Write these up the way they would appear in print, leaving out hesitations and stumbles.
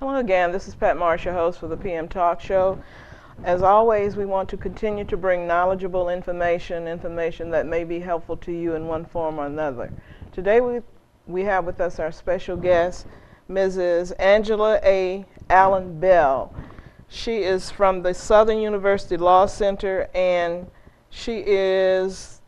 Hello again, this is Pat Marsh, your host for the PM Talk Show. As always, we want to continue to bring knowledgeable information that may be helpful to you in one form or another. Today we have with us our special guest, Mrs. Angela A. Allen Bell. She is from the Southern University Law Center, and she is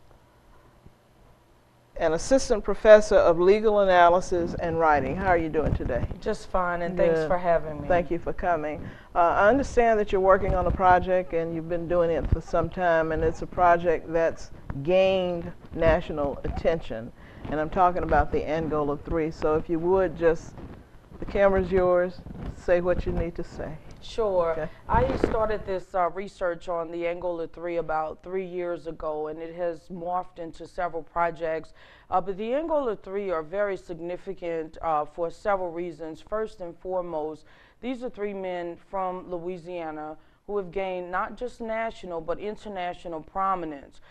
an assistant professor of legal analysis and writing. How are you doing today? Just fine, and thanks for having me. Thank you for coming. I understand that you're working on a project and you've been doing it for some time, and it's a project that's gained national attention. And I'm talking about the Angola 3. So if you would just, the camera's yours, say what you need to say. Sure. Okay. I started this research on the Angola 3 about 3 years ago, and it has morphed into several projects. But the Angola 3 are very significant for several reasons. First and foremost, these are 3 men from Louisiana who have gained not just national but international prominence.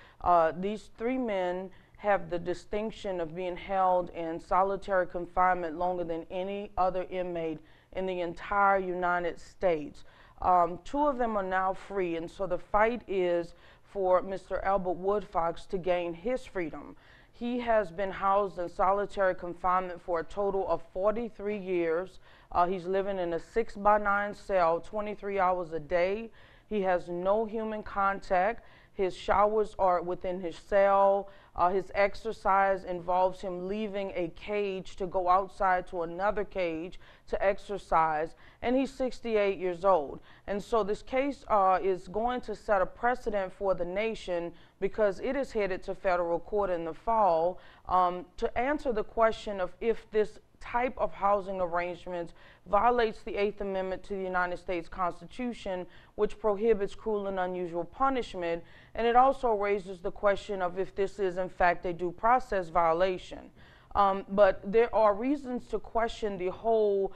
These 3 men have the distinction of being held in solitary confinement longer than any other inmate in the entire United States. 2 of them are now free, and so the fight is for Mr. Albert Woodfox to gain his freedom. He has been housed in solitary confinement for a total of 43 years. He's living in a 6x9 cell, 23 hours a day. He has no human contact. His showers are within his cell. His exercise involves him leaving a cage to go outside to another cage to exercise, and he's 68 years old. And so this case is going to set a precedent for the nation because it is headed to federal court in the fall to answer the question of if this type of housing arrangements violates the 8th Amendment to the United States Constitution, which prohibits cruel and unusual punishment, and it also raises the question of if this is in fact a due process violation. But there are reasons to question the whole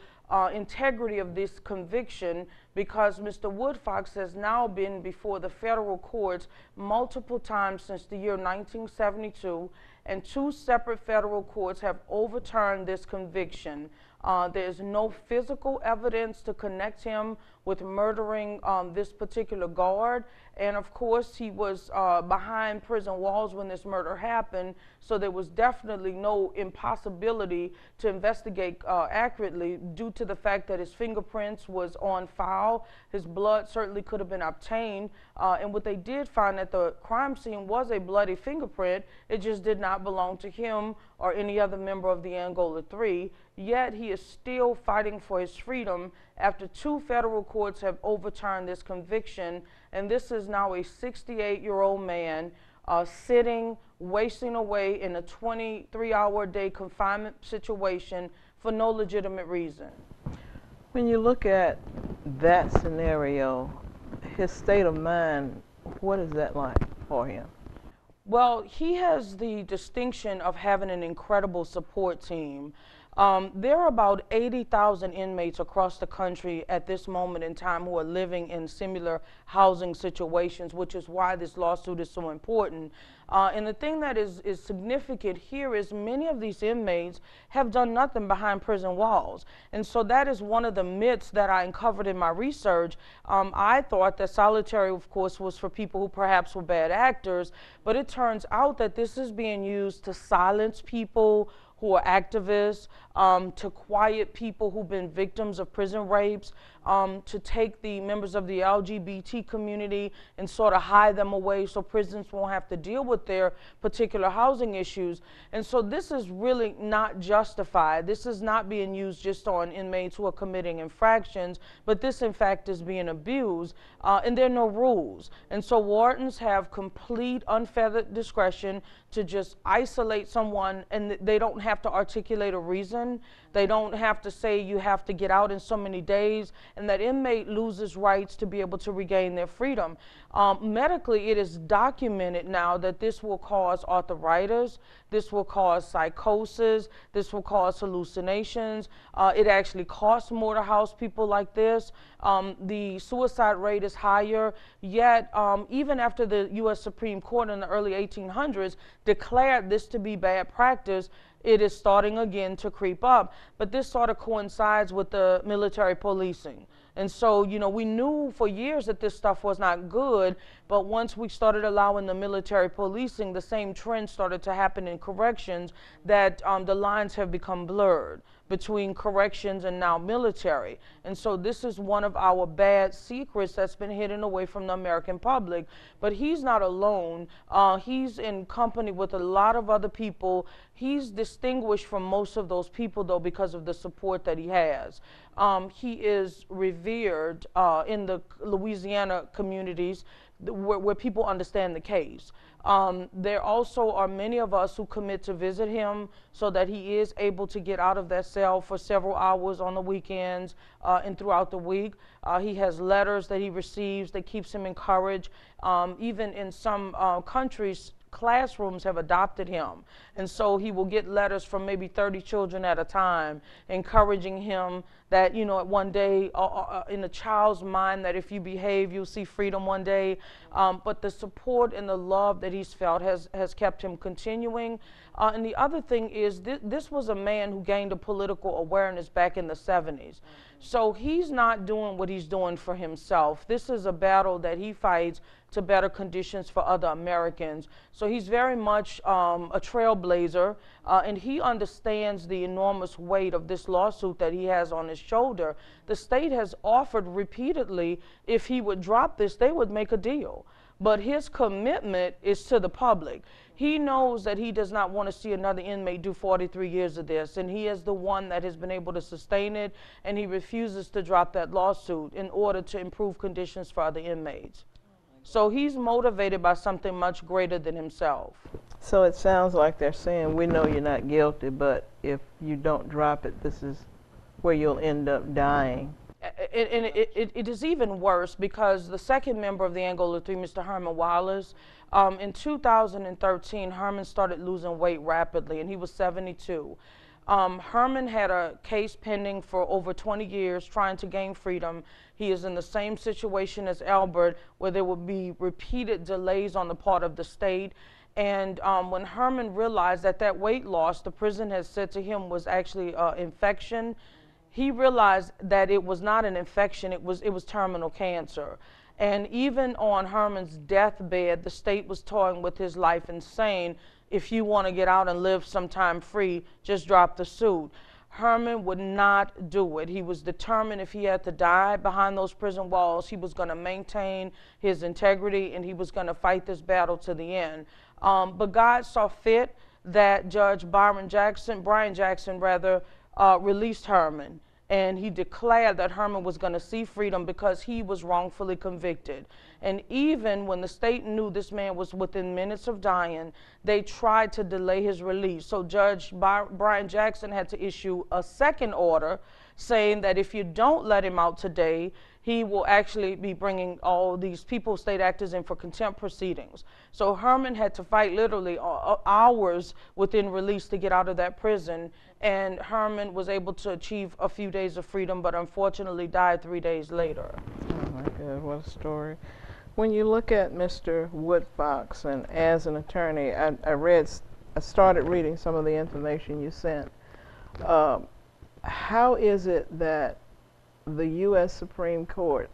integrity of this conviction because Mr. Woodfox has now been before the federal courts multiple times since the year 1972, and 2 separate federal courts have overturned this conviction. There is no physical evidence to connect him with murdering this particular guard, and of course he was behind prison walls when this murder happened, so there was definitely no impossibility to investigate accurately due to the fact that his fingerprints was on file. His blood certainly could have been obtained, and what they did find at the crime scene was a bloody fingerprint. It just did not belong to him or any other member of the Angola 3, yet he is still fighting for his freedom after 2 federal courts have overturned this conviction, and this is now a 68-year-old man sitting, wasting away in a 23-hour-a-day confinement situation for no legitimate reason. When you look at that scenario, his state of mind, what is that like for him? Well, he has the distinction of having an incredible support team. There are about 80,000 inmates across the country at this moment in time who are living in similar housing situations, which is why this lawsuit is so important. And the thing that is significant here is many of these inmates have done nothing behind prison walls. And so that is one of the myths that I uncovered in my research. I thought that solitary, of course, was for people who perhaps were bad actors, but it turns out that this is being used to silence people who are activists, to quiet people who've been victims of prison rapes, to take the members of the LGBT community and sort of hide them away so prisons won't have to deal with their particular housing issues. And so this is really not justified. This is not being used just on inmates who are committing infractions, but this in fact is being abused, and there are no rules. And so wardens have complete unfettered discretion to just isolate someone, and they don't have to articulate a reason. They don't have to say you have to get out in so many days, and that inmate loses rights to be able to regain their freedom. Medically, it is documented now that this will cause arthritis, this will cause psychosis, this will cause hallucinations. It actually costs more to house people like this. The suicide rate is higher, yet even after the U.S. Supreme Court in the early 1800s declared this to be bad practice, it is starting again to creep up. But this sort of coincides with the military policing. And so, you know, we knew for years that this stuff was not good, but once we started allowing the military policing, the same trend started to happen in corrections, that the lines have become blurred between corrections and now military. And so this is one of our bad secrets that's been hidden away from the American public. But he's not alone. He's in company with a lot of other people. He's distinguished from most of those people, though, because of the support that he has. He is revered in the Louisiana communities where people understand the case. There also are many of us who commit to visit him so that he is able to get out of that cell for several hours on the weekends and throughout the week. He has letters that he receives that keeps him encouraged. Even in some countries, classrooms have adopted him. And so he will get letters from maybe 30 children at a time, encouraging him that, you know, one day in a child's mind that if you behave, you'll see freedom one day. But the support and the love that he's felt has kept him continuing. And the other thing is this was a man who gained a political awareness back in the 70s. So he's not doing what he's doing for himself. This is a battle that he fights to better conditions for other Americans. So he's very much a trailblazer, and he understands the enormous weight of this lawsuit that he has on his shoulder. The state has offered repeatedly, if he would drop this, they would make a deal. But his commitment is to the public. He knows that he does not want to see another inmate do 43 years of this, and he is the one that has been able to sustain it, and he refuses to drop that lawsuit in order to improve conditions for other inmates. So he's motivated by something much greater than himself. So it sounds like they're saying, we know you're not guilty, but if you don't drop it, this is where you'll end up dying. It is even worse because the second member of the Angola 3, Mr. Herman Wallace, in 2013, Herman started losing weight rapidly, and he was 72. Herman had a case pending for over 20 years trying to gain freedom. He is in the same situation as Albert, where there will be repeated delays on the part of the state. And when Herman realized that that weight loss, the prison has said to him, was actually infection, he realized that it was not an infection, it was terminal cancer. And even on Herman's deathbed, the state was toying with his life and saying, if you want to get out and live sometime free, just drop the suit. Herman would not do it. He was determined if he had to die behind those prison walls, he was going to maintain his integrity and he was going to fight this battle to the end. But God saw fit that Judge Brian Jackson released Herman. And he declared that Herman was going to see freedom because he was wrongfully convicted. And even when the state knew this man was within minutes of dying, they tried to delay his release. So Judge Brian Jackson had to issue a second order saying that if you don't let him out today, he will actually be bringing all these people, state actors, in for contempt proceedings. So Herman had to fight literally hours within release to get out of that prison. And Herman was able to achieve a few days of freedom, but unfortunately died 3 days later. Oh my God, what a story. When you look at Mr. Woodfox, and as an attorney, I started reading some of the information you sent. How is it that the U.S. Supreme Court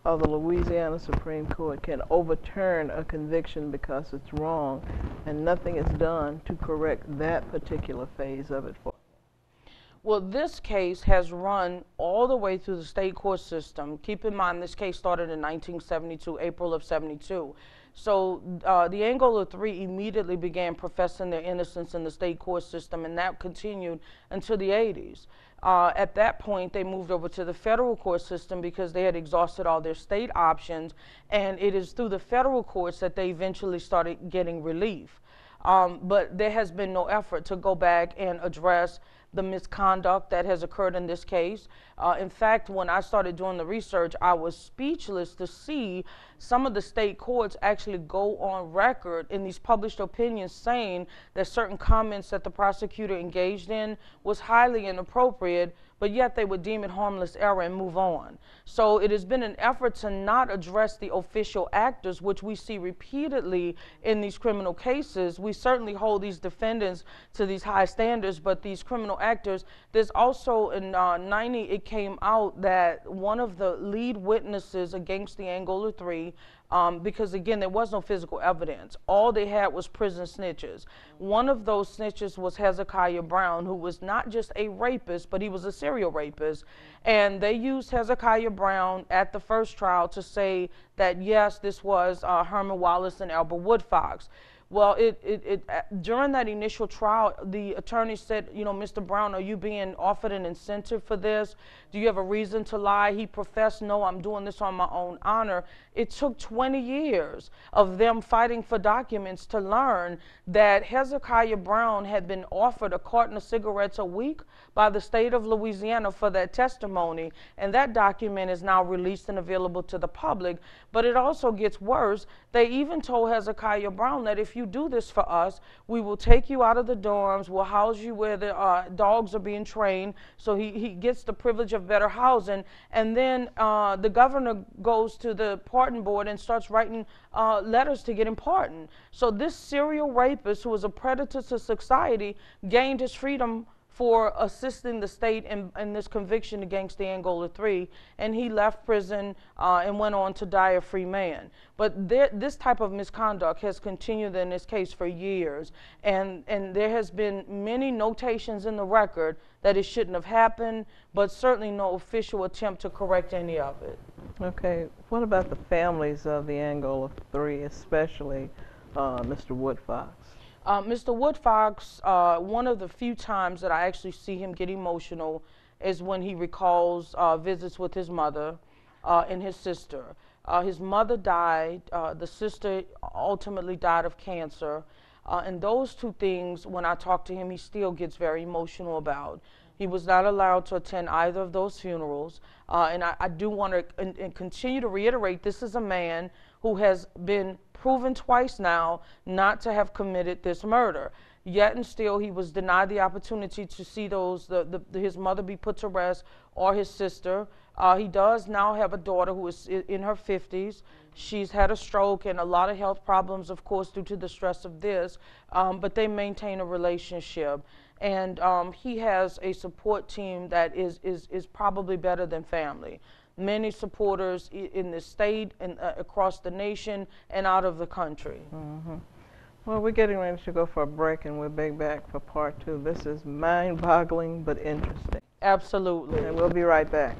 or the Louisiana Supreme Court can overturn a conviction because it's wrong and nothing is done to correct that particular phase of it for? Well, this case has run all the way through the state court system. Keep in mind, this case started in 1972, April of 72. So the Angola 3 immediately began professing their innocence in the state court system, and that continued until the 80s. At that point, they moved over to the federal court system because they had exhausted all their state options, and it is through the federal courts that they eventually started getting relief. But there has been no effort to go back and address the misconduct that has occurred in this case. In fact, when I started doing the research, I was speechless to see some of the state courts actually go on record in these published opinions saying that certain comments that the prosecutor engaged in was highly inappropriate, but yet they would deem it harmless error and move on. So it has been an effort to not address the official actors, which we see repeatedly in these criminal cases. We certainly hold these defendants to these high standards, but these criminal actors, there's also in 90, it came out that one of the lead witnesses against the Angola Three, because again, there was no physical evidence. All they had was prison snitches. One of those snitches was Hezekiah Brown, who was not just a rapist, but he was a serial rapist. And they used Hezekiah Brown at the first trial to say that, yes, this was Herman Wallace and Elba Woodfox. Well, during that initial trial, the attorney said, you know, Mr. Brown, are you being offered an incentive for this? Do you have a reason to lie? He professed, no, I'm doing this on my own honor. It took 20 years of them fighting for documents to learn that Hezekiah Brown had been offered a carton of cigarettes a week by the state of Louisiana for that testimony. And that document is now released and available to the public. But it also gets worse. They even told Hezekiah Brown that if you do this for us, we will take you out of the dorms, we'll house you where the dogs are being trained, so he gets the privilege of better housing. And then the governor goes to the pardon board and starts writing letters to get him pardoned. So this serial rapist, who was a predator to society, gained his freedom for assisting the state in this conviction against the Angola Three, and he left prison and went on to die a free man. But this type of misconduct has continued in this case for years, and there has been many notations in the record that it shouldn't have happened, but certainly no official attempt to correct any of it. Okay, what about the families of the Angola Three, especially Mr. Woodfox? Mr. Woodfox, one of the few times that I actually see him get emotional is when he recalls visits with his mother and his sister. His mother died, the sister ultimately died of cancer, and those two things, when I talk to him, he still gets very emotional about. He was not allowed to attend either of those funerals, and I do want to continue to reiterate, this is a man who has been proven twice now not to have committed this murder. Yet and still, he was denied the opportunity to see his mother be put to rest or his sister. He does now have a daughter who is in her 50s. She's had a stroke and a lot of health problems, of course, due to the stress of this, but they maintain a relationship. And he has a support team that is probably better than family. Many supporters in the state and across the nation and out of the country. Mm-hmm. Well, we're getting ready to go for a break, and we'll be back for part two. This is mind-boggling but interesting. Absolutely. And we'll be right back.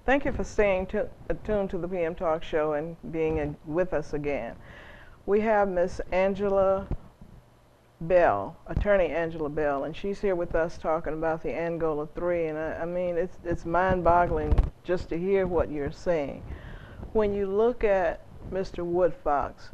Thank you for staying tuned to the PM Talk Show and being with us again. We have Miss Angela Bell, Attorney Angela Bell, and she's here with us talking about the Angola Three. And I mean, it's mind-boggling just to hear what you're saying. When you look at Mr. Woodfox,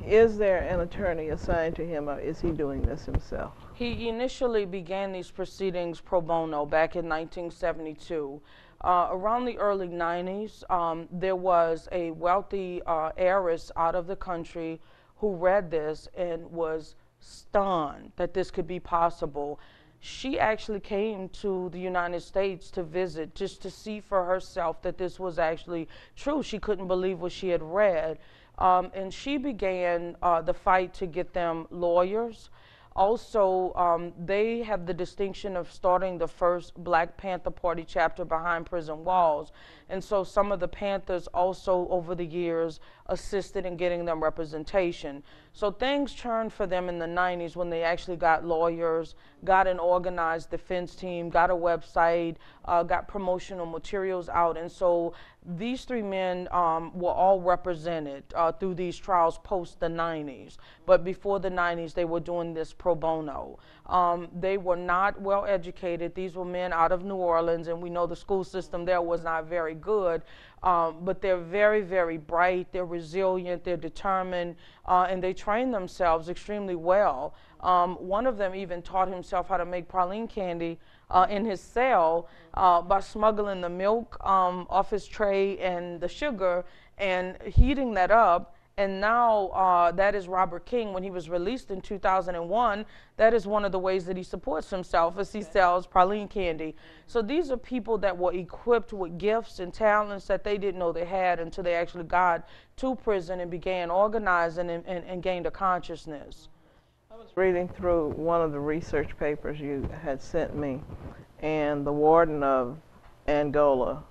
is there an attorney assigned to him, or is he doing this himself? He initially began these proceedings pro bono back in 1972. Around the early 90s, there was a wealthy heiress out of the country who read this and was stunned that this could be possible. She actually came to the United States to visit just to see for herself that this was actually true. She couldn't believe what she had read. And she began the fight to get them lawyers. Also, they have the distinction of starting the first Black Panther Party chapter behind prison walls. And so some of the Panthers also over the years assisted in getting them representation. So things turned for them in the 90s when they actually got lawyers, got an organized defense team, got a website, got promotional materials out. And so these three men were all represented through these trials post the 90s. But before the 90s, they were doing this pro bono. They were not well educated. These were men out of New Orleans, and we know the school system there was not very good. But they're very, very bright, they're resilient, they're determined, and they train themselves extremely well. One of them even taught himself how to make praline candy in his cell by smuggling the milk off his tray and the sugar and heating that up. And now that is Robert King. When he was released in 2001, that is one of the ways that he supports himself, as he sells praline candy. So these are people that were equipped with gifts and talents that they didn't know they had until they actually got to prison and began organizing and gained a consciousness. I was reading through one of the research papers you had sent me, and the warden of Angola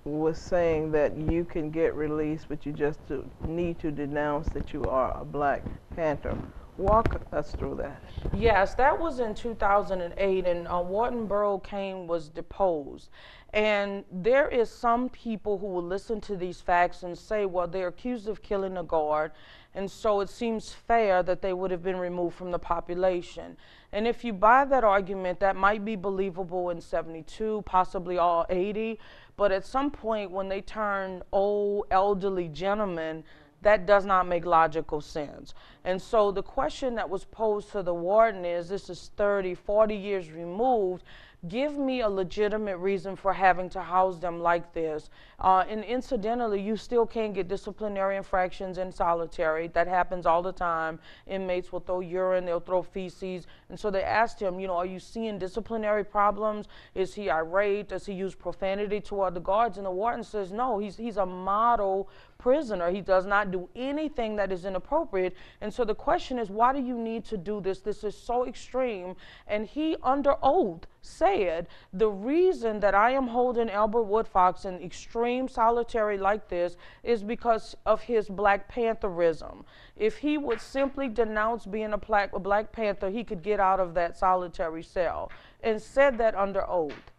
was saying that you can get released, but you just need to denounce that you are a Black Panther. Walk us through that. Yes, that was in 2008, and Warden Burrow Kane was deposed. And there is some people who will listen to these facts and say, well, they're accused of killing a guard, and so it seems fair that they would have been removed from the population. And if you buy that argument, that might be believable in 72, possibly all 80, but at some point when they turn old, elderly gentlemen, that does not make logical sense. And so the question that was posed to the warden is, this is 30, 40 years removed, give me a legitimate reason for having to house them like this. And incidentally, you still can't get disciplinary infractions in solitary. That happens all the time. Inmates will throw urine, they'll throw feces. And so they asked him, you know, are you seeing disciplinary problems? Is he irate? Does he use profanity toward the guards? And the warden says, no, he's a model prisoner. He does not do anything that is inappropriate. And so the question is, why do you need to do this? This is so extreme. And he, under oath, said, the reason that I am holding Albert Woodfox in extreme solitary like this is because of his Black Pantherism. If he would simply denounce being a Black Panther, he could get out of that solitary cell, and said that under oath.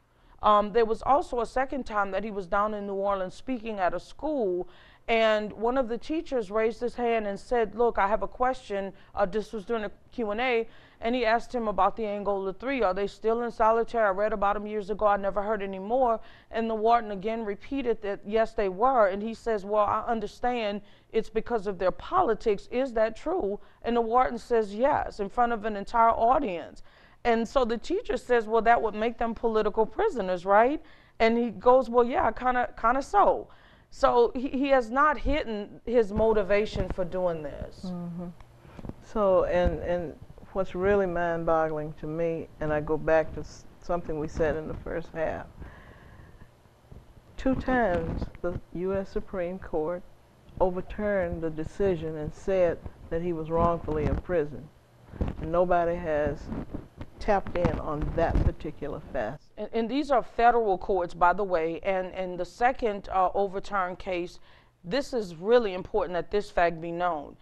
There was also a second time that he was down in New Orleans speaking at a school, and one of the teachers raised his hand and said, look, I have a question. This was during a Q&A, and he asked him about the Angola 3. Are they still in solitary? I read about them years ago. I never heard any more. And the warden again repeated that, yes, they were. And he says, well, I understand it's because of their politics. Is that true? And the warden says, yes, in front of an entire audience. And so the teacher says, well, that would make them political prisoners, right? And he goes, well, yeah, kind of so. So he has not hidden his motivation for doing this. Mm-hmm. So, and what's really mind-boggling to me, and I go back to something we said in the first half, 2 times the U.S. Supreme Court overturned the decision and said that he was wrongfully imprisoned. And nobody has tapped in on that particular fact. And these are federal courts, by the way, and the second overturned case, this is really important that this fact be known.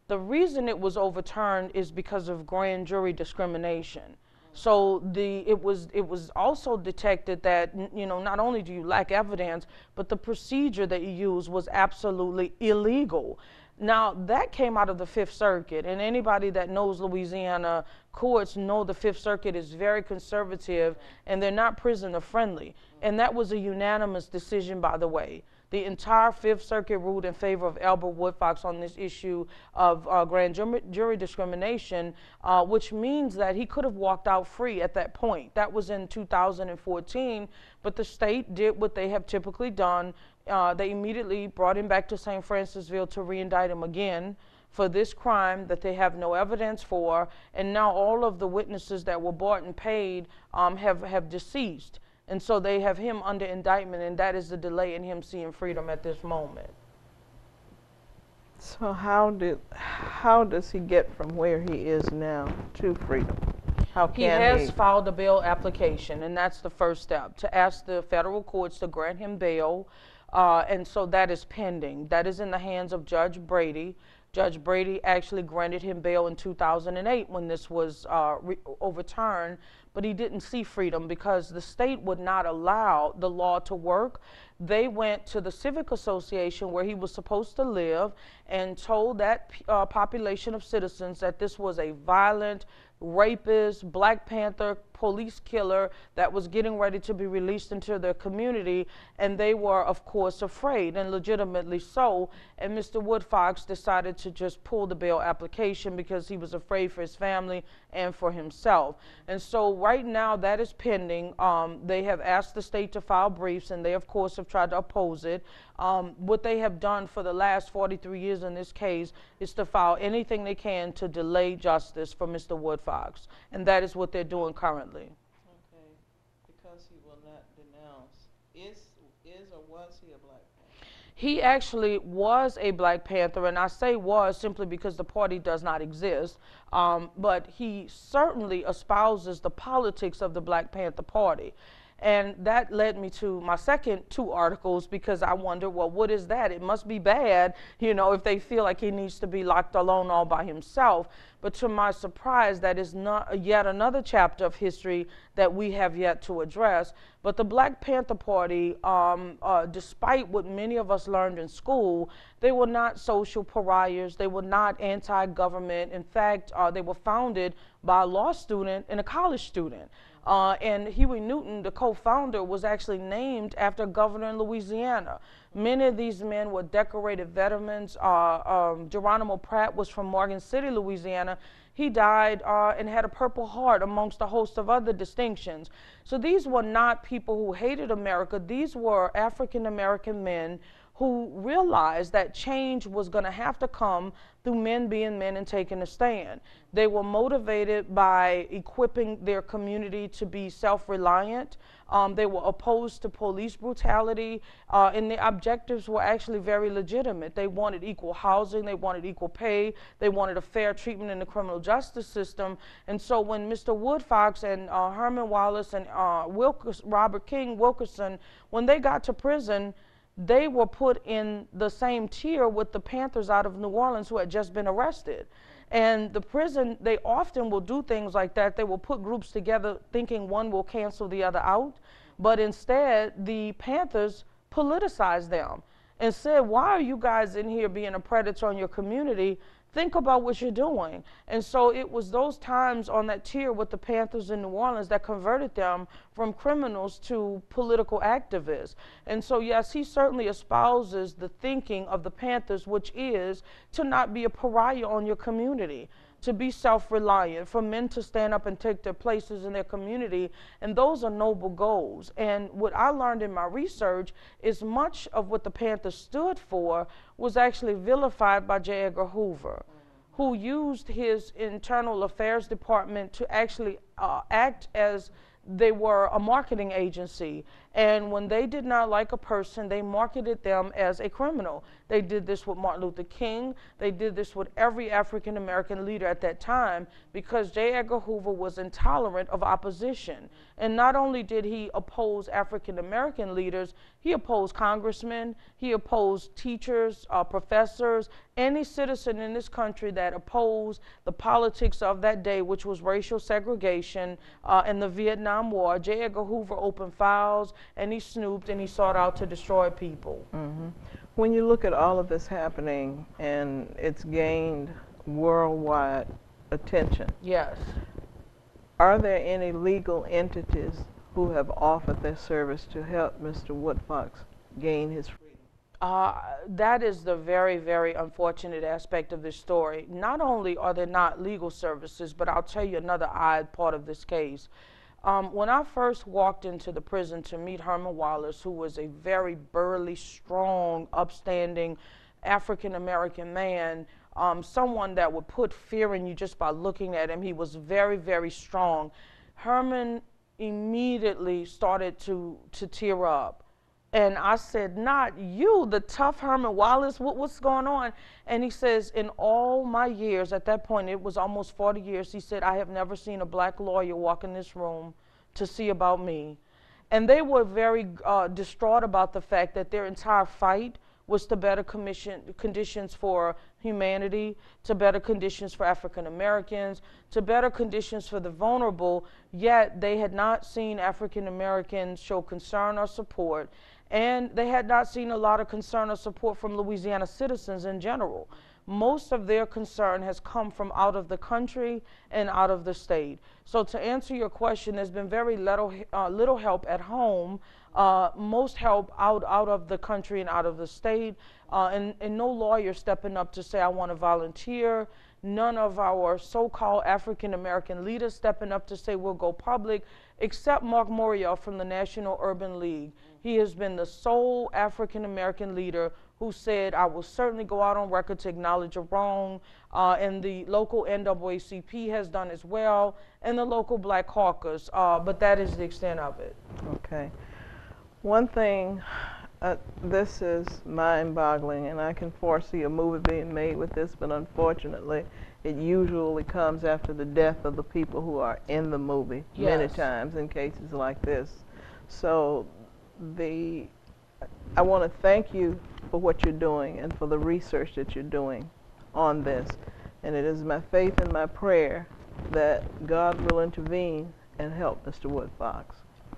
The reason it was overturned is because of grand jury discrimination. So it was also detected that, you know, not only do you lack evidence, but the procedure that you used was absolutely illegal. Now, that came out of the Fifth Circuit, and anybody that knows Louisiana courts know the Fifth Circuit is very conservative, and they're not prisoner friendly. And that was a unanimous decision, by the way. The entire Fifth Circuit ruled in favor of Albert Woodfox on this issue of grand jury discrimination, which means that he could have walked out free at that point. That was in 2014, but the state did what they have typically done. They immediately brought him back to St. Francisville to re-indict him again for this crime that they have no evidence for, and now all of the witnesses that were bought and paid have deceased. And so they have him under indictment, and that is the delay in him seeing freedom at this moment. So how does he get from where he is now to freedom? How He can has he? filed a bail application, and that's the first step, to ask the federal courts to grant him bail. And so that is pending. That is in the hands of Judge Brady. Judge Brady actually granted him bail in 2008 when this was overturned, but he didn't see freedom because the state would not allow the law to work. They went to the Civic Association where he was supposed to live and told that population of citizens that this was a violent, rapist, Black Panther, police killer that was getting ready to be released into their community, and they were, of course, afraid, and legitimately so. And Mr. Woodfox decided to just pull the bail application because he was afraid for his family and for himself. And so right now that is pending. They have asked the state to file briefs, and they, of course, have tried to oppose it. What they have done for the last 43 years in this case is to file anything they can to delay justice for Mr. Woodfox, and that is what they're doing currently. Okay, because he will not denounce. Is or was he a Black Panther? He actually was a Black Panther, and I say was simply because the party does not exist, but he certainly espouses the politics of the Black Panther Party. And that led me to my second two articles because I wonder, well, what is that? It must be bad, you know, if they feel like he needs to be locked alone all by himself. But to my surprise, that is not yet another chapter of history that we have yet to address. But the Black Panther Party, despite what many of us learned in school, they were not social pariahs. They were not anti-government. In fact, they were founded by a law student and a college student. And Huey Newton, the co-founder, was actually named after a governor in Louisiana. Many of these men were decorated veterans. Geronimo Pratt was from Morgan City, Louisiana. He died and had a Purple Heart amongst a host of other distinctions. So these were not people who hated America. These were African-American men who realized that change was going to have to come through men being men and taking a stand. They were motivated by equipping their community to be self-reliant. They were opposed to police brutality, and their objectives were actually very legitimate. They wanted equal housing, they wanted equal pay, they wanted a fair treatment in the criminal justice system. And so when Mr. Woodfox and Herman Wallace and Robert King Wilkerson, when they got to prison, they were put in the same tier with the Panthers out of New Orleans who had just been arrested. And the prison, they often will do things like that. They will put groups together thinking one will cancel the other out. But instead, the Panthers politicized them and said, why are you guys in here being a predator on your community? Think about what you're doing. And so it was those times on that tier with the Panthers in New Orleans that converted them from criminals to political activists. And so, yes, he certainly espouses the thinking of the Panthers, which is to not be a pariah on your community, to be self-reliant, for men to stand up and take their places in their community. And those are noble goals. And what I learned in my research is much of what the Panthers stood for was actually vilified by J. Edgar Hoover, who used his internal affairs department to actually act as they were a marketing agency. And when they did not like a person, they marketed them as a criminal. They did this with Martin Luther King. They did this with every African-American leader at that time because J. Edgar Hoover was intolerant of opposition. And not only did he oppose African-American leaders, he opposed congressmen, he opposed teachers, professors, any citizen in this country that opposed the politics of that day, which was racial segregation and the Vietnam War. J. Edgar Hoover opened files and he snooped and he sought out to destroy people. Mm-hmm. When you look at all of this happening and it's gained worldwide attention, Yes. are there any legal entities who have offered their service to help Mr. Woodfox gain his freedom? That is the very, very unfortunate aspect of this story. Not only are there not legal services, but I'll tell you another odd part of this case. When I first walked into the prison to meet Herman Wallace, who was a very burly, strong, upstanding African-American man, someone that would put fear in you just by looking at him. He was very, very strong. Herman immediately started to tear up. And I said, not you, the tough Herman Wallace, what's going on? And he says, in all my years, at that point, it was almost 40 years, he said, I have never seen a black lawyer walk in this room to see about me. And they were very distraught about the fact that their entire fight was to better conditions for humanity, to better conditions for African Americans, to better conditions for the vulnerable, yet they had not seen African Americans show concern or support, and they had not seen a lot of concern or support from Louisiana citizens in general. Most of their concern has come from out of the country and out of the state. So to answer your question, there's been very little help at home, most help out of the country and out of the state, and no lawyer stepping up to say, I want to volunteer. None of our so-called African-American leaders stepping up to say we'll go public, except Mark Morial from the National Urban League. He has been the sole African-American leader who said, I will certainly go out on record to acknowledge a wrong, and the local NAACP has done as well, and the local Black Caucus, but that is the extent of it. Okay. One thing, this is mind-boggling, and I can foresee a movie being made with this, but unfortunately, it usually comes after the death of the people who are in the movie, many times in cases like this. So I want to thank you for what you're doing and for the research that you're doing on this. And it is my faith and my prayer that God will intervene and help Mr. Woodfox.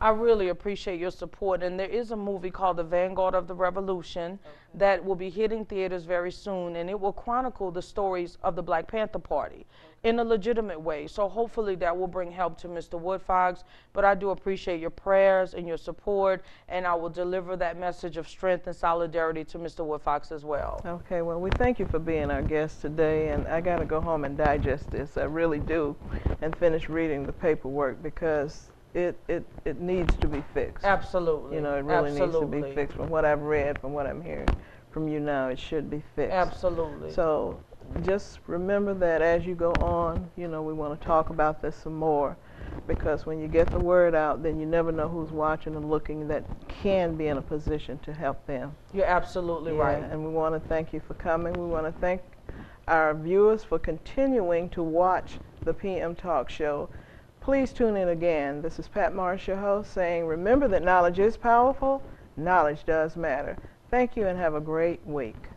I really appreciate your support, and there is a movie called The Vanguard of the Revolution that will be hitting theaters very soon, and it will chronicle the stories of the Black Panther Party in a legitimate way. So hopefully that will bring help to Mr. Woodfox, but I do appreciate your prayers and your support, and I will deliver that message of strength and solidarity to Mr. Woodfox as well. Okay, well, we thank you for being our guest today, and I got to go home and digest this, I really do, and finish reading the paperwork, because it needs to be fixed. Absolutely. You know, it really needs to be fixed. From what I've read, from what I'm hearing from you now, it should be fixed. Absolutely. So just remember that as you go on, you know, we want to talk about this some more, because when you get the word out, then you never know who's watching and looking that can be in a position to help them. You're absolutely right. And we want to thank you for coming. We want to thank our viewers for continuing to watch the PM Talk Show. Please tune in again. This is Pat Marsh, your host, saying, remember that knowledge is powerful, knowledge does matter. Thank you and have a great week.